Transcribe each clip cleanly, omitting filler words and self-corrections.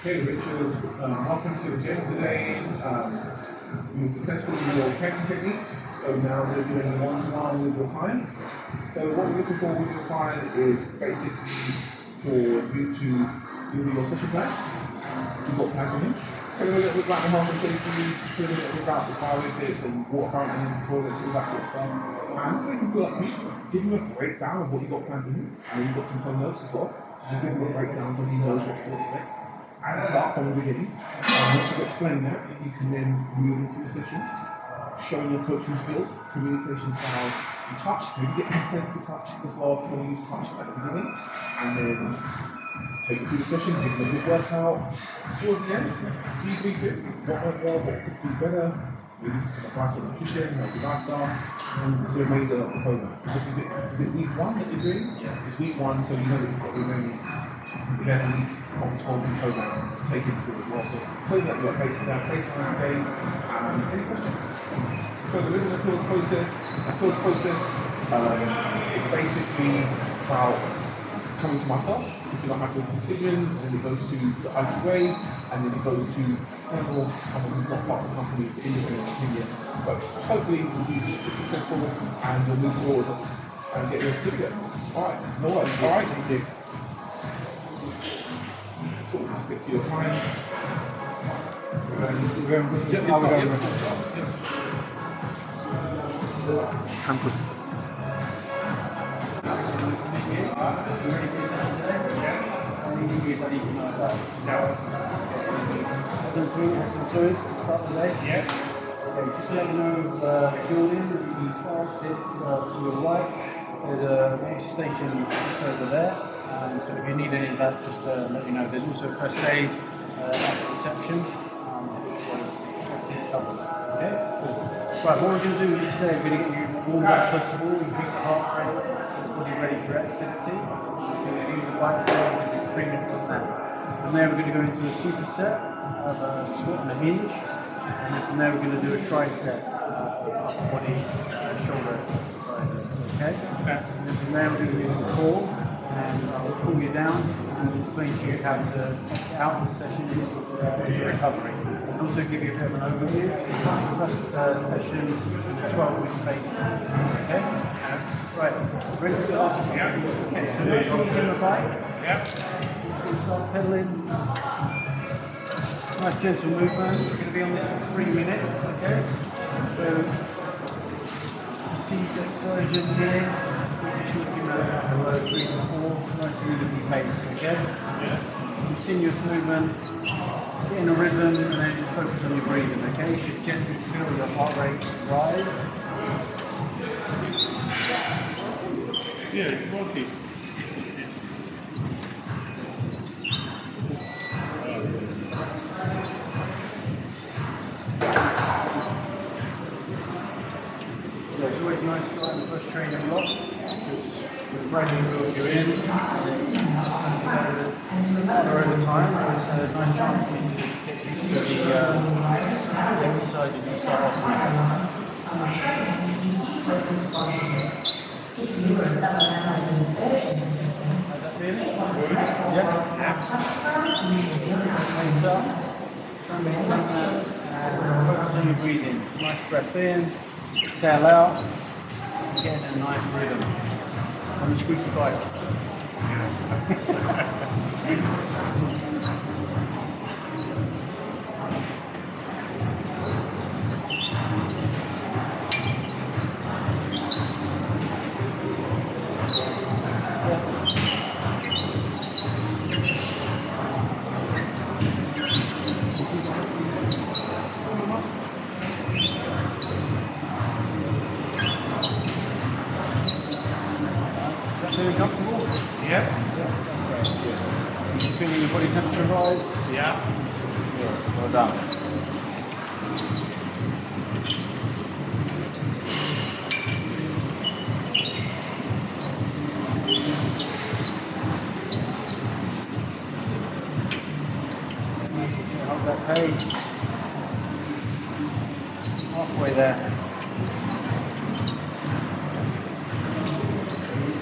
Hey Richard, welcome to the gym today. You were successful with your training techniques, so now we're doing one-to-one with your client. So what we're looking for with your client is basically for you to do your session plan. You've got plan for him. Tell him a little bit about the health and safety, tell him a little bit about the fire exits and water fountains, toilets, all that sort of stuff. And so you can feel like peace, give him a breakdown of what you got planned for him, and then you've got some phone notes as well. Just give him a breakdown so he knows what to expect. And start from the beginning. Once you've explained that, you can then move into the session, showing your coaching skills, communication styles, you touch, maybe get consent to touch as well if you want to use touch at the beginning, and then take it through the session, give them a good workout. Towards the end, debrief it, what went well, what could be better, maybe some advice on nutrition, healthy lifestyle, and the remainder of the program. This is it week one that you're doing? Yeah. It's week one, so you know that you've got the remaining 11 weeks of the 12-week program to take it through as well. So that you're based on today. Any questions? So there is an appeals process. It's basically about coming to myself if you don't have to make a decision, and then it goes to the IQA, and then it goes to external, someone who's not part of the company's independent opinion. But hopefully we'll be successful and we'll move forward and get your certificate. Alright, no worries. Alright, thank you. Cool, let's get to your client. Some fluids to start the day. Yeah. Okay, just to let you know the building, the fire exits to your right. There's a water station just over there. So if you need any of that, just let me know. There's also first aid at the reception. So everything's covered. Okay? Cool. Right, what we're going to do today, we're going to get you warmed up first of all, increase the heart rate, get the body ready for activity. So we're going to use the bike today, we're going to do 3 minutes on that. From there we're going to go into a superset of a squat and a hinge. And then from there we're going to do a tricep, upper body, shoulder exercises. Okay? And then from there we're going to do some core. And I'll cool you down and explain to you how to exit out of the session into recovery. And also give you a bit of an overview. The first session, 12-week phase. Okay? Right, ready to start? Yeah. Okay, so make sure you're on the bike. Yeah. Start pedaling. Nice gentle movement. We're going to be on this for 3 minutes. Okay? So, perceived exertion here. Below 3 to 4, nice and easy pace, okay? Yeah. Continuous movement, get in a rhythm, and then just focus on your breathing, okay? You should gently feel your heart rate rise. Yeah, it's working. Yeah, it's always nice starting the first training block. Gradually build you in, and then harder over time. It's a nice chance for you to get used to the exercises you start off with. How's that feeling? Yeah? Face up, try and maintain that, and focus on your breathing. Nice breath in, exhale out, and get in a nice rhythm. On the squeaky bike. Comfortable? Yep. You feeling your body temperature rise? Yeah. Good. Well done. Hold that pace. Halfway there.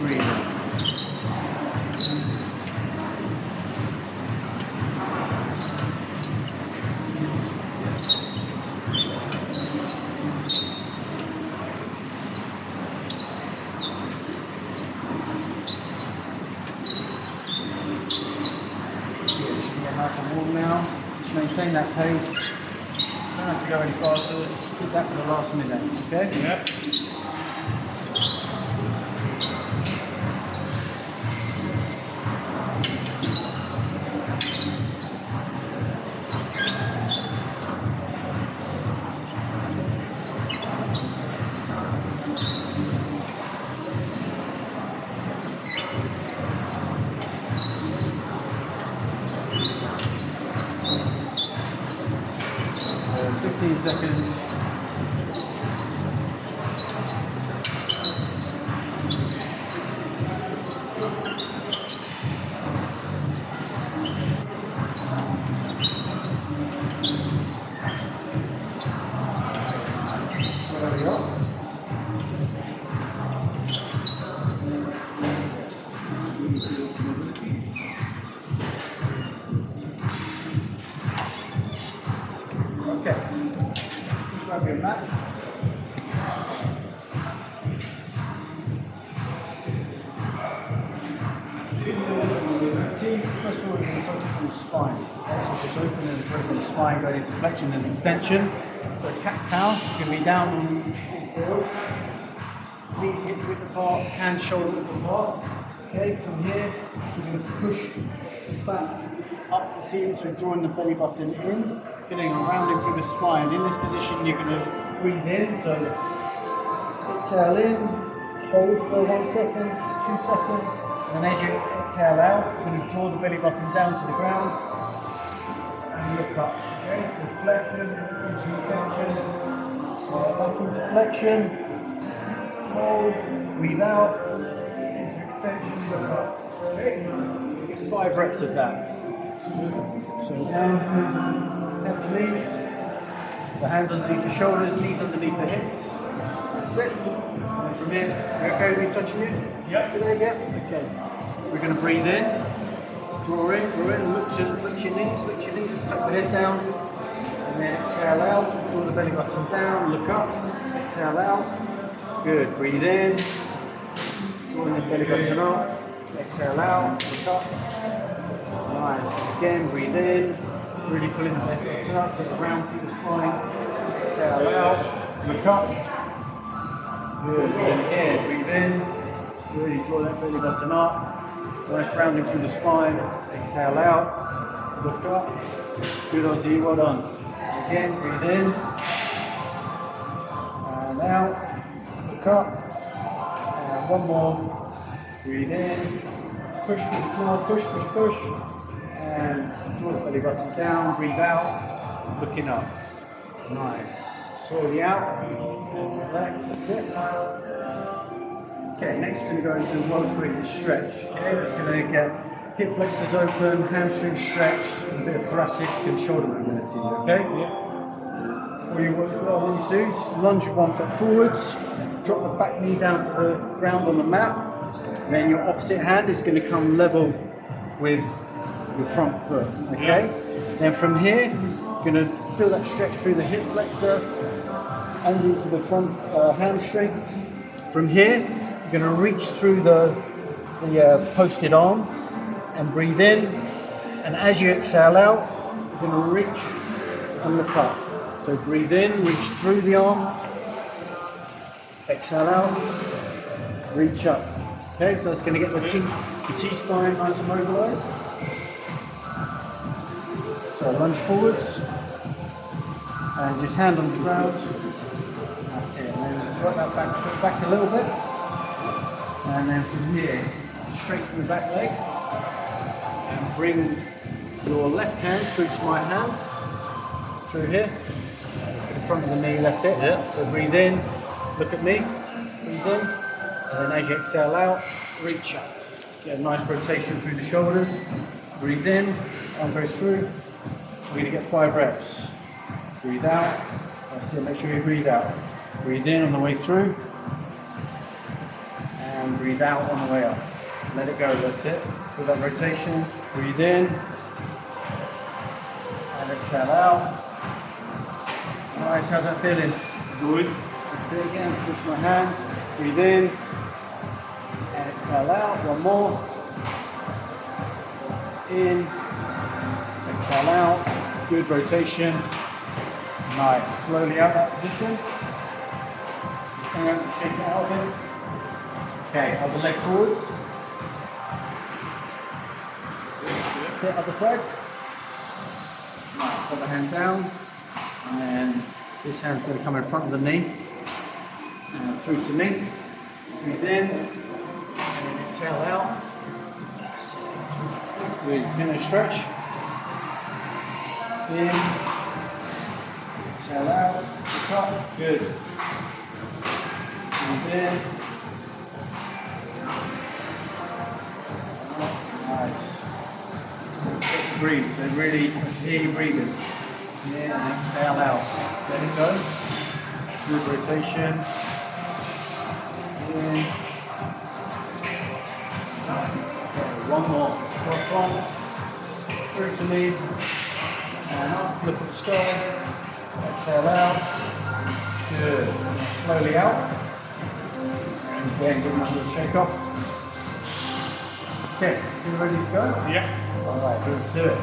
Breathing. comfortable now. Just maintain that pace. Don't have to go any faster. Just keep that for the last minute. Okay? Yep. 15 seconds. There we go. Okay. Grab your mat. First of all, we're going to focus on the spine. Okay, so just open and focus on the spine, going into flexion and extension. So cat-cow, you can be down on all fours. Knees hip width apart, hands shoulder width apart. Okay, from here, we're going to push back up to the ceiling, so drawing the belly button in, feeling and rounding through the spine. In this position, you're going to breathe in, so exhale in, hold for 1 second, 2 seconds, and as you exhale out, you're going to draw the belly button down to the ground and look up. Okay, so flexion, into extension, back into flexion, hold, breathe out, into extension, look up. Okay, get 5 reps of that. So down, hands and knees, the hands underneath the shoulders, knees underneath the hips. That's it. And from here, you okay with me touching you? Yep. Today, yeah? Okay. We're going to breathe in, draw in, look your knees, tuck the head down, and then exhale out, draw the belly button down, look up, exhale out. Good. Breathe in, drawing the belly button up, exhale out, look up. Nice. Again, breathe in, really pulling the belly button up, get round through the spine, exhale out, look up. Good. And again, breathe in, really draw that belly button up. Nice rounding through the spine, exhale out, look up. Good, Aussie, well done. Again, breathe in, and out, look up. And one more, breathe in, push to the floor, push, and draw the belly button down, breathe out, looking up. Nice. Slowly out, and relax, that's it. Okay, next we're going to go into the world's greatest stretch. Okay, that's going to get hip flexors open, hamstrings stretched, and a bit of thoracic and shoulder mobility. Okay? Yeah. What you want to do is lunge with 1 foot forwards, drop the back knee down to the ground on the mat, and then your opposite hand is going to come level with your front foot. Okay? Yeah. Then from here, you're going to feel that stretch through the hip flexor and into the front hamstring. From here, you're going to reach through the posted arm and breathe in, and as you exhale out, you're going to reach and look up. So breathe in, reach through the arm, exhale out, reach up. Okay, so that's going to get the T-spine nice and mobilized. So lunge forwards, and just hand on the ground. That's it, and then work that back a little bit. And then from here, straighten the back leg and bring your left hand through to my hand, through here, in front of the knee, that's it. Yeah. So breathe in, look at me, breathe in, and then as you exhale out, reach up. Get a nice rotation through the shoulders, breathe in, arm goes through, we're going to get 5 reps. Breathe out, that's it, make sure you breathe out. Breathe in on the way through, and breathe out on the way up. Let it go, that's it. Feel that rotation, breathe in, and exhale out. Nice, how's that feeling? Good. That's it again, push my hand, breathe in, and exhale out. One more. In, Exhale out. Good rotation. Nice. Slowly out that position. Hang out and shake it out a bit. Okay, other leg forwards. Sit other side. Nice. Other hand down. And then this hand's going to come in front of the knee. And through to knee. Breathe in. And then exhale out. That's it. Good. Finish stretch. In. Exhale out. Look up. Good. Breathe in. Nice. Just breathe. Then really hear you breathing. In and exhale out. Just let it go. Good rotation. In. Okay, one more. Cross on. Through to knee. And up. Look at the sky. Exhale out. Good. And slowly out. And again, give them a little shake off. Okay, you ready to go? Yeah. Alright, let's do it.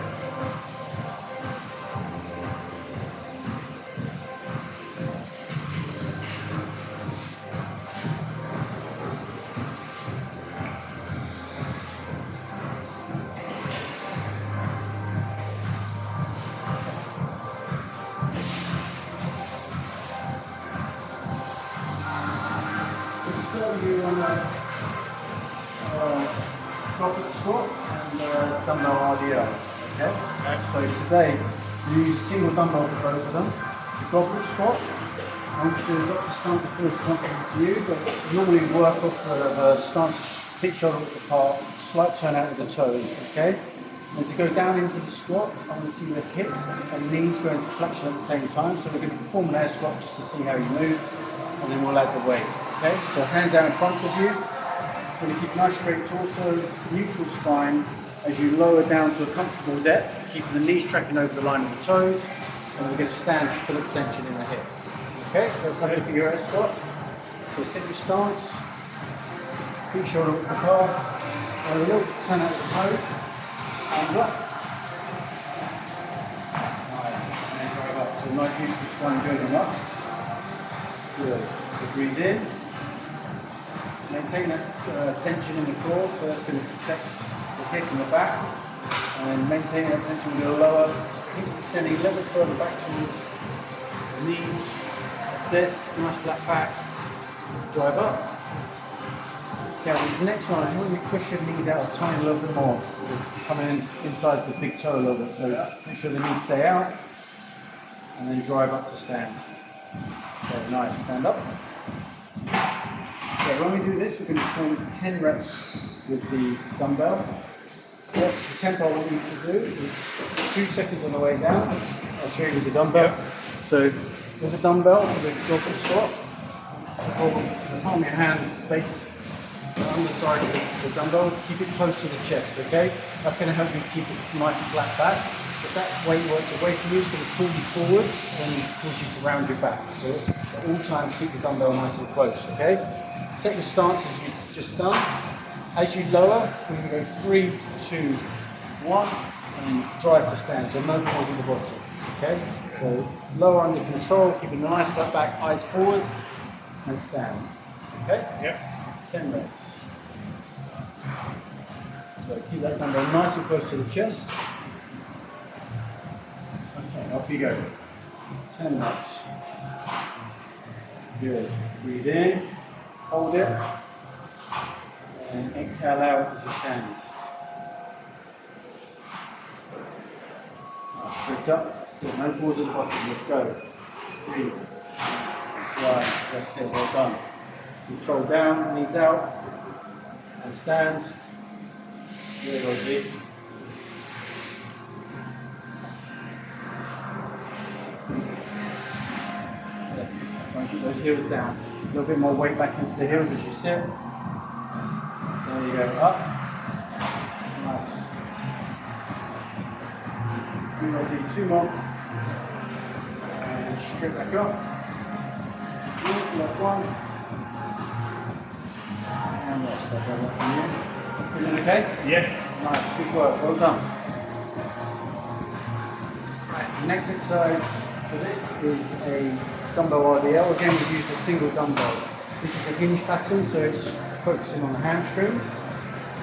We'll start with you on goblet squat and dumbbell RDL. Okay? So today we use a single dumbbell for both of them. The goblet squat, I want to start to feel comfortable to you, but normally work off the stance, feet shoulder width apart, slight turn out of the toes. Okay? And to go down into the squat, I want to see the hip and knees go into flexion at the same time. So we're going to perform an air squat just to see how you move, and then we'll add the weight. Okay? So hands out in front of you. We're going to keep nice straight torso, neutral spine as you lower down to a comfortable depth, keeping the knees tracking over the line of the toes, and we're going to stand for full extension in the hip. Okay, so let's have a look at your air squat. So sit your stance, feet shoulder width apart, a little turn out the toes, and up. Nice, and then drive up. So nice neutral spine building up. Good. So breathe in. Maintain that tension in the core, so that's going to protect the hip and the back. And maintain that tension with your lower hips descending a little bit further back towards the knees. That's it. Nice flat back. Drive up. Okay, this next one, I just want you to push your knees out a tiny little bit more. Coming in inside the big toe a little bit. So make sure the knees stay out. And then drive up to stand. Okay, nice. Stand up. So when we do this, we're going to perform 10 reps with the dumbbell. The tempo I want you to do is 2 seconds on the way down. I'll show you with the dumbbell. So with the dumbbell, for the goblet squat, to hold the palm of your hand base the underside of the dumbbell, keep it close to the chest, okay? That's going to help you keep it nice and flat back. If that weight works away from you, it's going to pull you forward and cause you to round your back. So at all times, keep the dumbbell nice and close, okay? Set your stance as you've just done. As you lower, we're going to go 3, 2, 1, and drive to stand. So no pause at the bottom. Okay? So lower under control, keeping a nice flat back, eyes forwards, and stand. Okay? Yep. 10 reps. So keep that dumbbell nice and close to the chest. Okay, off you go. 10 reps. Good. Breathe in. Hold it, and exhale out as you stand. Now straight up, that's it, no pause at the bottom, let's go. Breathe, drive, that's it, well done. Control down, knees out, and stand. Good, Ozzy. Try and keep those heels down. A little bit more weight back into the heels as you sit. There you go, up. Nice. We'll do 2 more. And straight back up. Good, last one. And rest. I'll go back from you. Feeling okay? Yeah. Nice, good work, well done. The next exercise for this is a dumbbell RDL. Again, we've used a single dumbbell. This is a hinge pattern, so it's focusing on the hamstrings.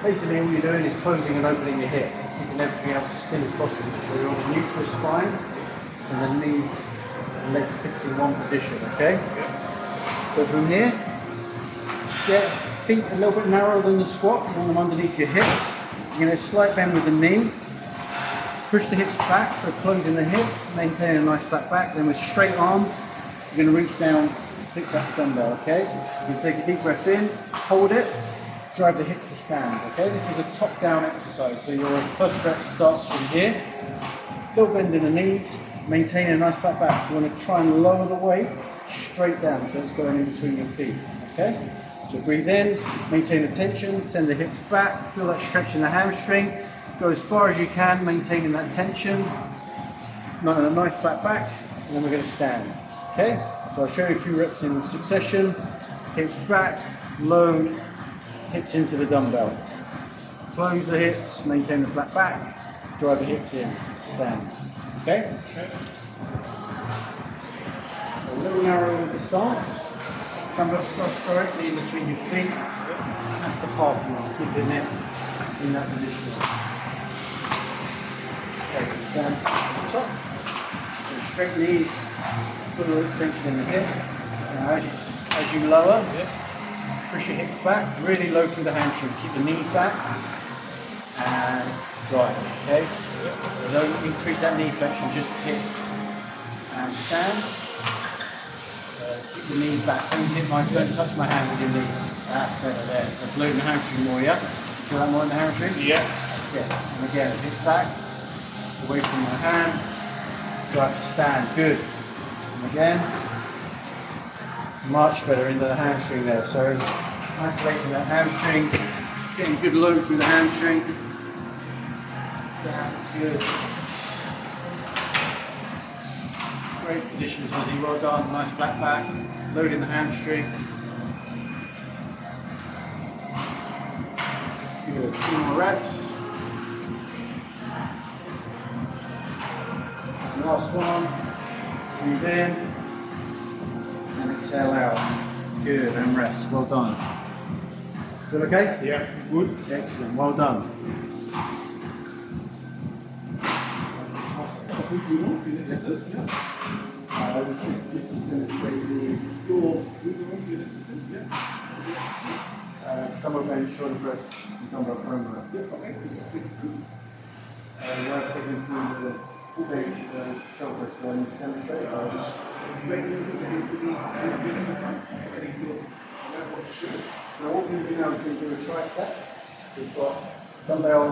Basically, all you're doing is closing and opening your hip, keeping everything else as still as possible. So you're on a neutral spine, and the knees and legs fixed in one position, okay? So from here, get feet a little bit narrower than the squat, you want them underneath your hips. You're going to slight bend with the knee. Push the hips back, so closing the hip, maintain a nice flat back. Then with straight arm, you're going to reach down, pick up the dumbbell, okay? You can take a deep breath in, hold it, drive the hips to stand, okay? This is a top-down exercise, so your first stretch starts from here. Little bend in the knees, maintain a nice flat back. You want to try and lower the weight straight down, so it's going in between your feet, okay? So breathe in, maintain the tension, send the hips back, feel that stretch in the hamstring. Go as far as you can, maintaining that tension. Not in a nice flat back, and then we're going to stand. Okay? So I'll show you a few reps in succession. Hips back, load, hips into the dumbbell. Close the hips, maintain the flat back, drive the hips in, stand. Okay? A little narrower with the stance. Dumbbell starts directly in between your feet. That's the path you want, keeping it in that position. Okay, so stand up, so straight knees, full extension in the hip. Now as you lower, push your hips back, really low through the hamstring. Keep the knees back and drive, okay? So don't increase that knee flexion, just hip and stand. Keep the knees back, don't touch my hand with your knees. That's better there. Let's load the hamstring more, yeah? Feel that more in the hamstring? Yeah. That's it. And again, hips back. Away from my hand, drive to stand, good. And again, much better into the hamstring there. So isolating that hamstring, getting good load through the hamstring. Stand, good. Great positions, Lizzie, well done, nice flat back, loading the hamstring. Good, 2 more reps. Last one, breathe in and exhale out. Good, and rest. Well done. Feel okay? Yeah, good. Excellent, well done. Just to demonstrate the Dumbbell bench, shoulder press, and dumbbell prone row. okay, so just We're taking through the shoulder press one to demonstrate. just explain a little bit what needs to be in the front. Any feels So what we're going to do now is we're going to do a tricep. We've got dumbbell,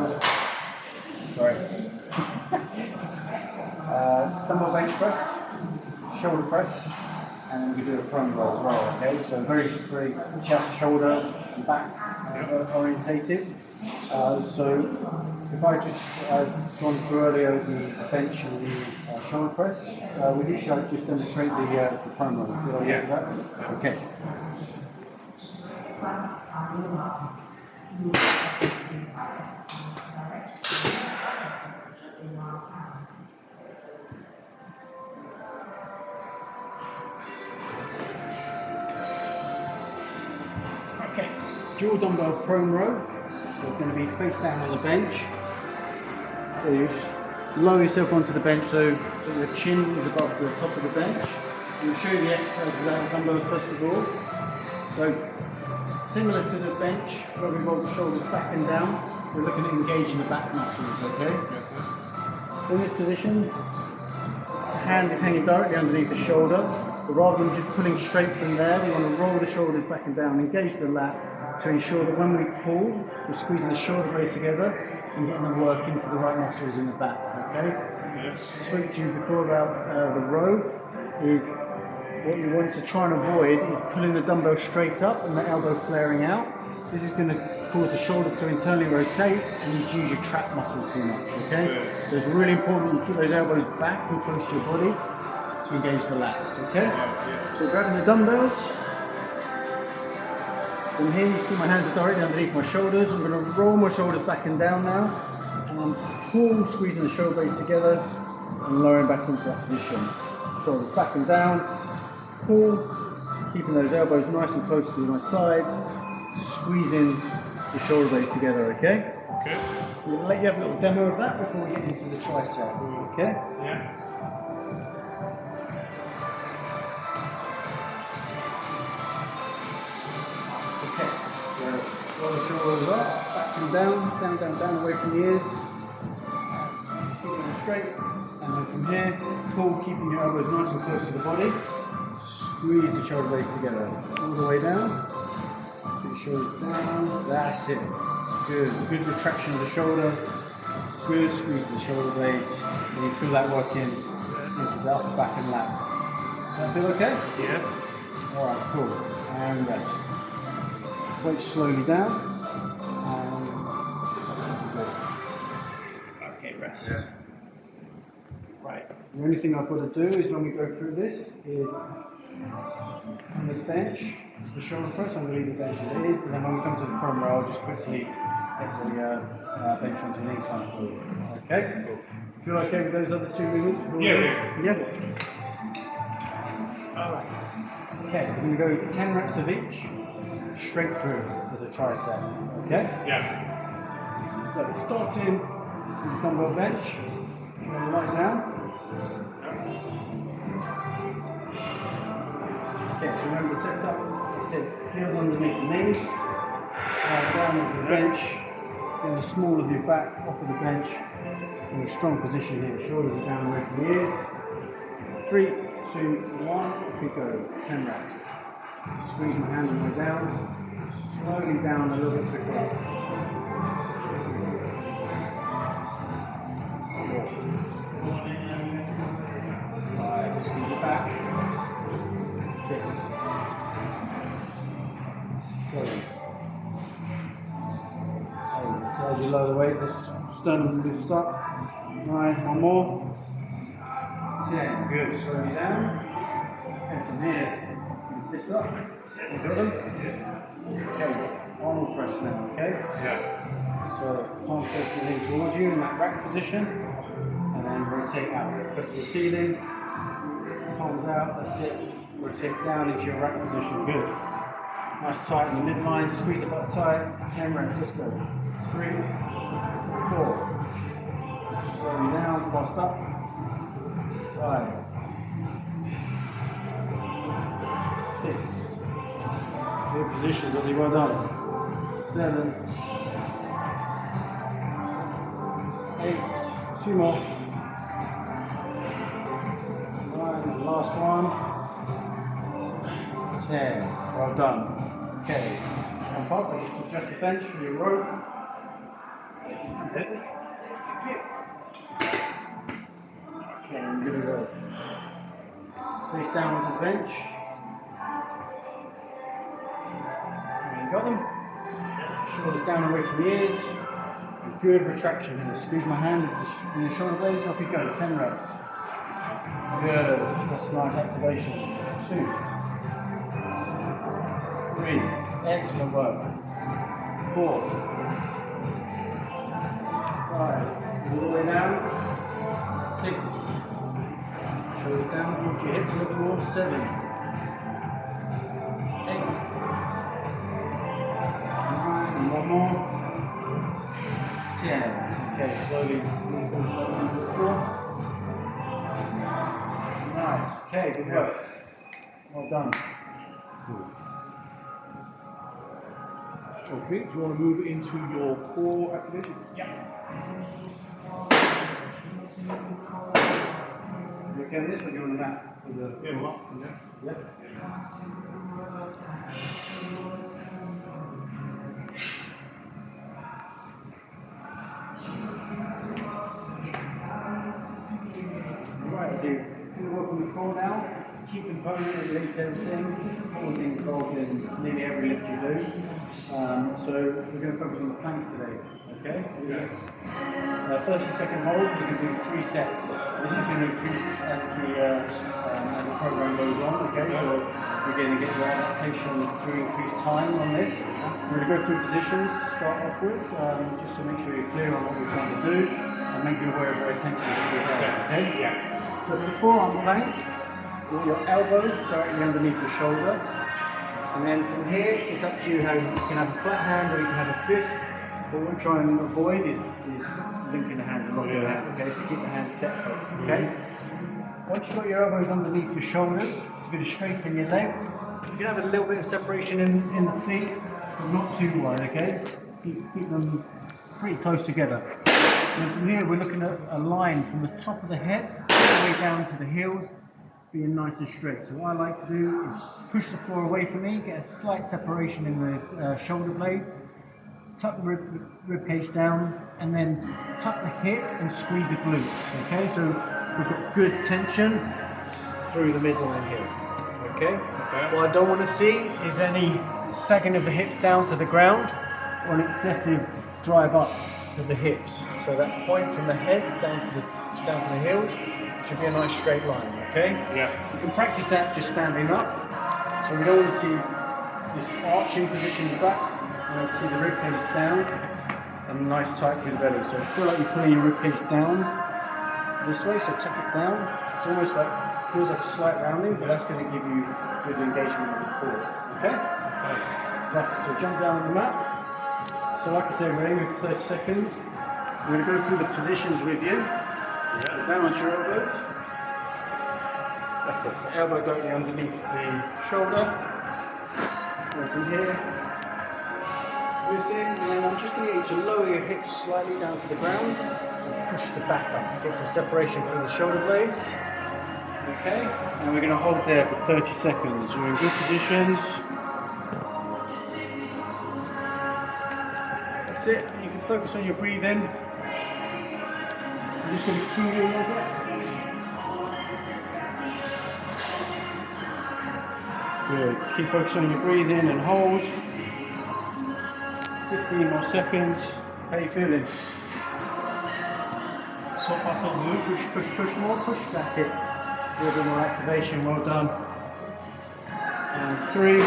dumbbell bench press, shoulder press, and then we do a prone row as well, okay? So very chest, shoulder, and back orientated. So if I just gone through earlier the bench and the shoulder press, with each I'd just demonstrate the prone row. Did I do that? Okay. Okay, dual dumbbell prone row is going to be face down on the bench. So you just lower yourself onto the bench so that your chin is above the top of the bench. We'll show you the exercise without dumbbells first of all. So similar to the bench where we roll the shoulders back and down, we're looking at engaging the back muscles, okay? In this position, hand is hanging directly underneath the shoulder, but rather than just pulling straight from there, we want to roll the shoulders back and down, engage the lat to ensure that when we pull, we're squeezing the shoulder blades together and getting the work into the right muscles in the back, okay? I spoke to you before about the row, is what you want to try and avoid is pulling the dumbbell straight up and the elbow flaring out. This is going to cause the shoulder to internally rotate and you use your trap muscle too much, okay? So it's really important you keep those elbows back and close to your body to engage the lats, okay? So grabbing the dumbbells. From here you see my hands are directly underneath my shoulders. I'm going to roll my shoulders back and down now. And pull, squeezing the shoulder blades together and lowering back into that position. Shoulders back and down, pull, keeping those elbows nice and close to my sides, squeezing the shoulder blades together, okay? Okay. We'll let you have a little demo of that before we get into the tricep, okay? Yeah. Okay, so roll the shoulders up, back and down, down, down, down, away from the ears. Keep them straight, and then from here, pull, keeping your elbows nice and close to the body. Squeeze the shoulder blades together, all the way down. Keep the shoulders down, that's it. Good, good retraction of the shoulder. Good squeeze of the shoulder blades. And you feel that working into the upper back and lats. Does that feel okay? Yes. Alright, cool. And rest. Weight slowly down. And good. Okay, rest. Yeah. Right. The only thing I've got to do is when we go through this is on the bench, the shoulder press, I'm going to leave the bench as it is, and then when we come to the prom row, I'll just quickly get the bench onto an incline for you. Okay? Cool. Feel okay with those other two movements? Yeah. Yeah? Alright. Okay, we're going to go 10 reps of each, straight through as a tricep. Okay? Yeah. So starting with the dumbbell bench, lie down. Okay, so remember the setup, I said heels underneath the knees, down with the bench, in the small of your back, off of the bench, in a strong position here, shoulders are down away from the ears. 3, 2, 1, off we go, 10 reps. Squeeze my hand all the way down, slowly down a little bit quicker. 5, squeeze it back. 6, 7, 8. So as you lower the weight, this sternum lifts up. 9, one more. 10, good. Slowly down. And from here, you sit up. You got them? Okay, arm press now, okay? Yeah. So palm facing in towards you in that rack position. And then rotate out. Press to the ceiling. Palms out, that's it. Rotate down into your rack position, good. Nice tight in the midline, squeeze it up tight. 10 reps, let's go. 3, 4. Slowly down, fast up. 5, 6. Good positions, Ozzy, well done. 7, 8. 2 more. 9, last one. 10. Well done. Okay. Jump up, just adjust the bench for your rope. Okay, I'm good to go. Face down onto the bench. And you got them. Shoulders down away from the ears. Good retraction here. Squeeze my hand in the shoulder blades. Off you go. 10 reps. Good. That's nice activation. 2, 3. Excellent work. 4, 5. All the way down. 6. Shoulders down towards your hips a little more. 7, 8. 9. And one more. 10. Okay, slowly move those legs into the floor. Nice. Okay, good work. Well done. Okay, do you want to move into your core activation? Yeah. You okay with this, or do you want that for the... Yeah, well, yeah. Yeah. Right, so you work on the core now. Keep component that links everything. Always involved in nearly every lift you do. So we're going to focus on the plank today. Okay? 30-second hold. You can do 3 sets. This is going to increase as the program goes on. Okay, so you're going to get your adaptation through increased time on this. We're going to go through positions to start off with, just to make sure you're clear on what we're trying to do. and make you aware of where tension is. Okay? Yeah. So for the forearm plank, you want your elbow directly underneath your shoulder. And then from here, it's up to you how you can have a flat hand or you can have a fist. But what we try and avoid is linking the hands and locking the hands, okay? So keep the hands separate, okay? Once you've got your elbows underneath your shoulders, you're going to straighten your legs. You can have a little bit of separation in the feet, but not too wide, okay? Keep them pretty close together. And from here, we're looking at a line from the top of the head all the way down to the heels, being nice and straight. So what I like to do is push the floor away from me, get a slight separation in the shoulder blades, tuck the rib cage down, and then tuck the hip and squeeze the glutes. Okay, so we've got good tension through the midline here. Okay? What I don't want to see is any sagging of the hips down to the ground or an excessive drive up of the hips. So that point from the head down to the heels should be a nice straight line. Okay? Yeah. You can practice that just standing up. So we don't want to see this arching position in the back. You want to see the rib cage down and nice tight through the belly. So feel like you're pulling your rib cage down this way, so tuck it down. It's almost like, feels like a slight rounding, but that's going to give you good engagement with the core. Okay? Right, so jump down on the mat. So like I said, we're aiming for 30 seconds. I'm going to go through the positions with you. Yeah. Down onto your elbows. That's it. So elbow directly underneath the shoulder. And from here, and then I'm just going to get you to lower your hips slightly down to the ground and push the back up. Get some separation through the shoulder blades. Okay, and we're going to hold there for 30 seconds. You're in good positions. That's it. You can focus on your breathing. I'm just going to cue in as it. Good. Keep focusing on your breathing and hold. 15 more seconds. How are you feeling? So far so good. Push more, push. That's it. A little bit more activation, well done. And 3,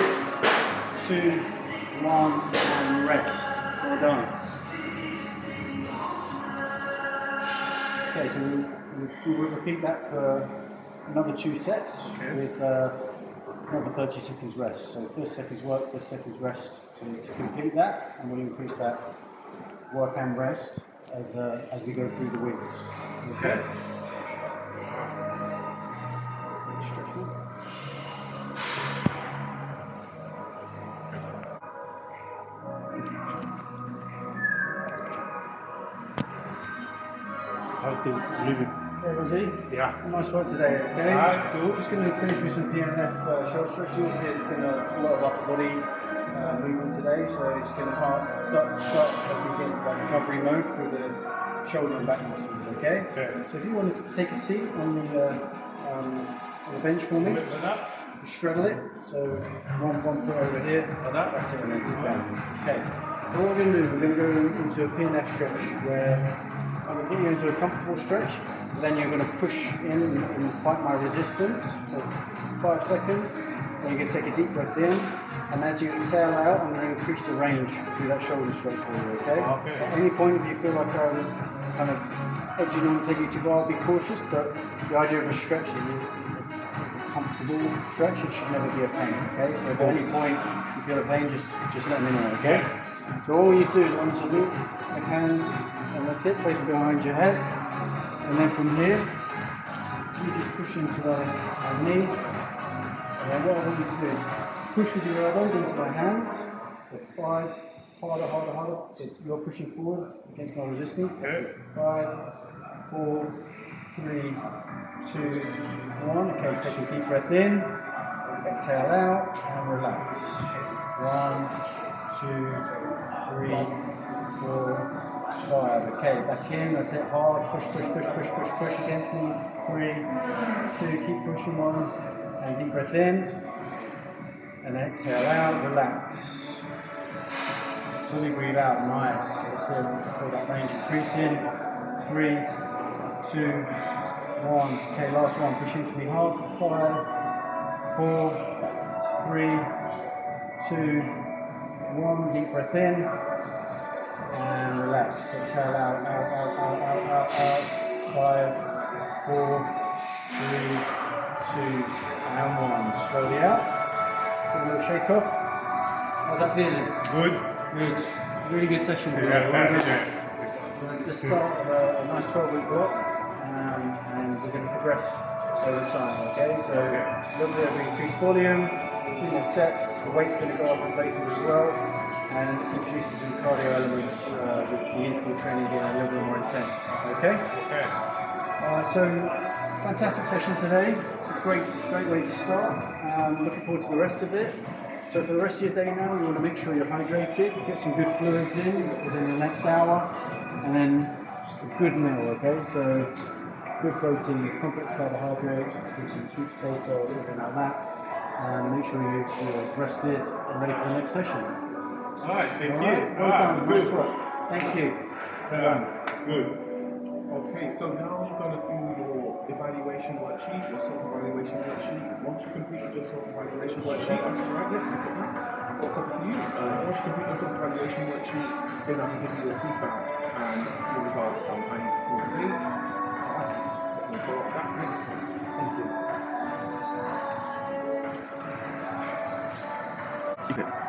2, 1, and rest. Well done. Okay, so we'll repeat that for another 2 sets with another 30 seconds rest. So 30 seconds work, 30 seconds rest to complete that, and we'll increase that work and rest as we go through the weeks. Okay? How to live it? Hey, Rosie. Yeah. Nice work today, okay? Alright, cool. Just going to finish with some PNF short stretches. There's been a lot of upper body movement today, so it's going to start as we get into that recovery mode through the shoulder and back muscles, okay? So if you want to take a seat on the bench for me, just straddle it. So one foot over here, like that, that's it, and then sit down. Okay, so what we're going to do, we're going to go into a PNF stretch where I'm going to put you into a comfortable stretch, then you're going to push in and fight my resistance for 5 seconds, then you're going to take a deep breath in, and as you exhale out, I'm going to increase the range through that shoulder stroke for you, okay? At any point if you feel like I'm kind of edging on, taking it too far, be cautious, but the idea of a stretch is it's a comfortable stretch, it should never be a pain, okay? So if at any point you feel a pain, just let me know, okay? So all you do is on salute, like hands, and that's it, place them behind your head. And then from here, you just push into my knee. And then what I want you to do, push with your elbows into my hands. So 5, harder. So you're pushing forward against my resistance. That's it. 5, 4, 3, 2, 1. Okay, take a deep breath in. Exhale out and relax. 1, 2, 3, 4, 5. Okay, back in. That's it. Hard. Push against me. 3, 2. Keep pushing 1. And deep breath in. And exhale out. Relax. Fully breathe out. Nice. That's it. Feel that range increasing. 3, 2, 1. Okay, last one. Push into me hard for 5, 4, 3, 2, 1. Deep breath in. And relax. Exhale out, out, out, out, out, out, out. 5, 4, 3, 2, and 1. Slowly out. Give a little shake off. How's that feeling? Good. Good. Really good session today. Well done. So that's the start of a nice 12-week block, and we're going to progress over time. Okay, so a little bit of increased volume, few more sets. The weight's going to go up in places as well, and introduces some cardio elements with the interval training being a little bit more intense. Okay. Okay. So fantastic session today. It's a great way to start. Looking forward to the rest of it. So for the rest of your day now, you want to make sure you're hydrated, get some good fluids in within the next hour, and then just a good meal, okay? So good protein, complex carbohydrate, do some sweet potato or something like that, and make sure you're rested and ready for the next session. Alright, thank All you. right, well done, nice Good. work. Thank you. Well done. Good. Okay, so now you're going to do your evaluation worksheet, your self-evaluation worksheet. Once you completed your self-evaluation worksheet, that's right, yeah, you've got that. I've got a copy for you. Once you complete your self-evaluation worksheet, then I can give you your feedback and your result on how you performed today. Alright, we'll follow up that next time. Thank you.